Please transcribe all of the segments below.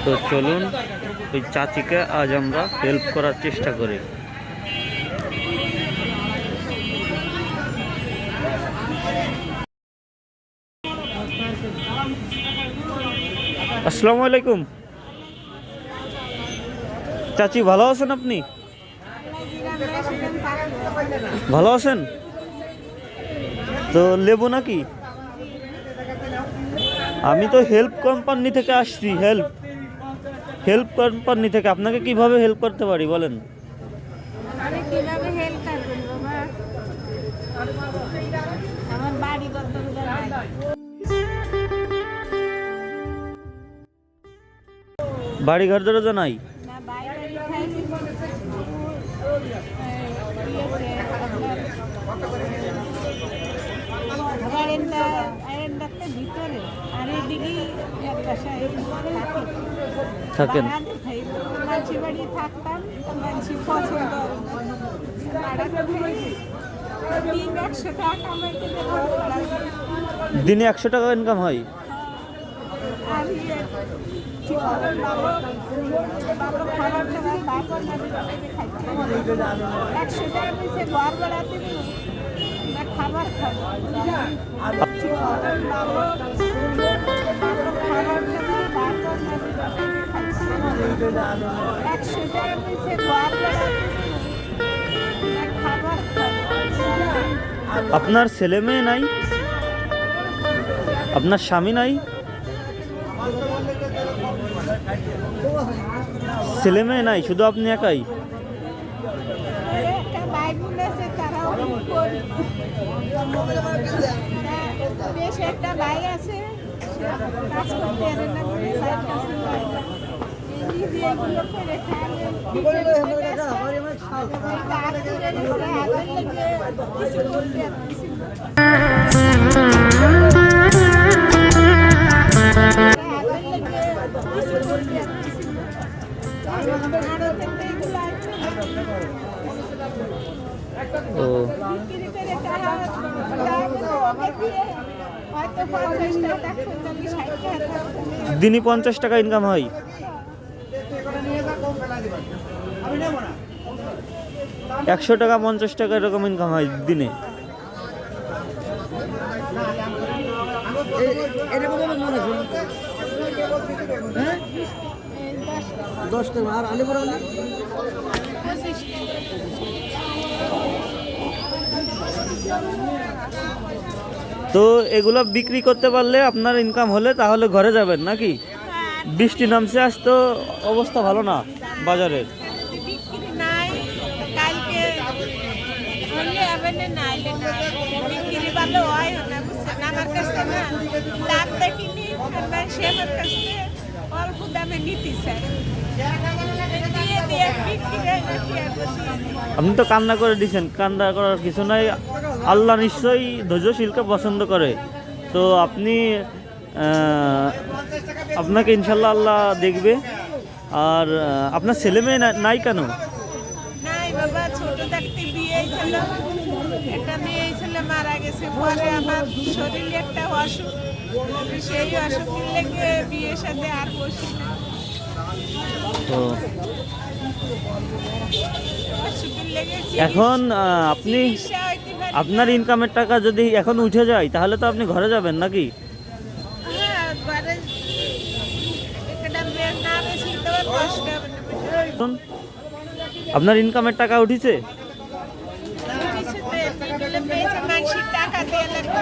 তো চলুন ওই চাচিকে আজ আমরা হেল্প করার চেষ্টা করি। আসসালামু আলাইকুম চাচি, ভালো আছেন আপনি? ভালো আছেন? তো লেবু নাকি? আমি তো হেল্প কোম্পানি থেকে আসছি। হেল্প কোম্পানি থেকে আপনাকে কিভাবে হেল্প করতে পারি বলেন? আরে কিভাবে হেল্প করবেন বাবা? আমার বাড়ি কত নাই। বাড়ি ঘর দরজা নাই? না বাইরে খাইছি। আরেকটাতে ভিতরে আর এদিকে এক বাসায় থাকেন? মানসি বাড়ি থাকতাম, মানসি পছন্দ দিন 100 টাকা কামাইতে দিনে 100 টাকা ইনকাম হয়? আমি ভালো খাবার দাবার বাপর খাইতে 100 টাকা নিচে ঘর বেড়াতে না খাবার খাবো ভালো খাবার দাবার বাপর 100 টাকা নিচে ঘর বেড়াতে না খাবার খাবো। আপনার ছেলে মেয়ে নাই? আপনার স্বামী নাই? ছেলে মেয়ে নাই, শুধু আপনি একাই? একটা ভাই বোন আছে, তারাও বেশ একটা ভাই আছে, কাজ করতে পারে না বলে ভাইয়ের কাছে যায় না। নিজে এগুলো করে ও, দিনই 50 টাকা ইনকাম হয়? 100 টাকা 50 টাকা এরকম ইনকাম হয় দিনে? তো এগুলো বিক্রি করতে পারলে আপনার ইনকাম হলে তাহলে ঘরে যাবেন নাকি? বৃষ্টি নামছে, আজ তো অবস্থা ভালো না বাজারের। বিক্রি নাই, কালকে হলে হবে না, নাইলে না বিক্রি ভালো হয় না, বুঝছেন? আমার কাছে না দাম দেখিনি, আর সে আমার কাছে অল্প দামে নিতে চায়, দিয়ে দিয়ে বিক্রি আপনি তো কান্না করে দিয়েছেন, কান্না করার কিছু নাই। আল্লাহ নিশ্চয়ই ধৈর্যশীলকে পছন্দ করে। তো আপনি আপনাকে ইনশাল্লাহ আল্লাহ দেখবে। আর আপনার ছেলে মেয়ে নাই কেন? নাই বাবা, ছোট থাকতে বিয়ে ছিল, একটা মেয়ে ছিল মারা গেছে, পরে আমার শরীরে একটা অসুখ, সেই অসুখের লেগে বিয়ের সাথে আর বসি না। তো অসুখের লেগে এখন আপনি চিকিৎসা হইতে পারি না। আপনার ইনকামের টাকা যদি এখন উঠে যায় তাহলে তো আপনি ঘরে যাবেন নাকি? হ্যাঁ, ঘরে একটা মেয়ের নাম এসে তোমার কষ্ট হবে না। এখন আপনার ইনকামের টাকা উঠেছে? টাকা দিয়ে লাগবে,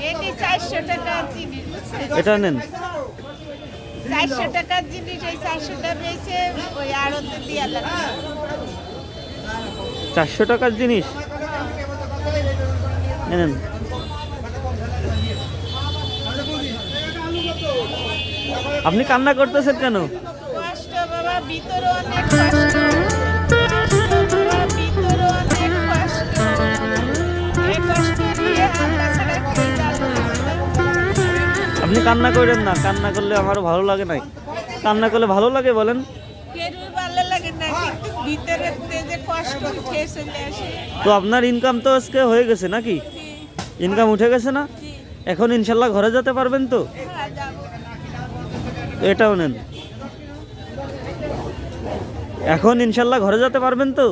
এটি 400 টাকার জিনিস, বুঝছেন? এটা নেন। 400 টাকার জিনিস, এই 400 টাকা বেচে ওই আড়তে দিয়ে লাগবে। 400 টাকার জিনিস নেন। আপনি কান্না করতেছেন কেন? কষ্ট বাবা, ভিতরে অনেক কষ্ট, ভিতরে অনেক কষ্ট, এই কষ্ট দিয়ে আল্লাহ ছাড়া কেউ জানে না। আপনি কান্না করেন না, কান্না করলে আমারও ভালো লাগে না। কান্না করলে ভালো লাগে বলেন? কেউই ভালো লাগে না, কিন্তু ভিতরে যে কষ্ট উঠে চলে আসে। তো আপনার ইনকাম তো আজকে হয়ে গেছে নাকি? ইনকাম উঠে গেছে না? এখন ইনশাল্লাহ ঘরে যেতে পারবেন তো? হ্যাঁ, যাবো। এটাও নেন। এখন ইনশাল্লাহ ঘরে যেতে পারবেন তো?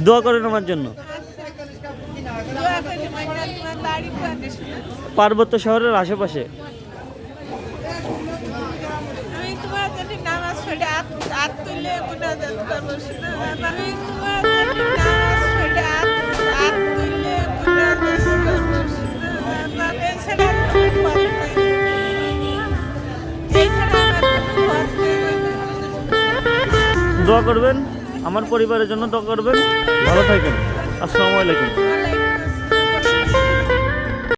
দোয়া করেন আমার জন্য। দোয়া করি মাইনা তোমার বাড়ি কোয়ানে শুনে। পার্বত্য শহরের আশেপাশে। আমি তোমার জন্য নামাজ পড়ে হাত তুলে মুনাজাত করবো শুনে। আমি তোমার জন্য নামাজ পড়ে হাত তুলে মুনাজাত করবো শুনে। এছাড়া আর কোনো পথ নেই। এছাড়া আমার কোনো পথ নেই। দোয়া করবেন, আমার পরিবারের জন্য দোয়া করবেন। ভালো থাকবেন। আসসালামু আলাইকুম।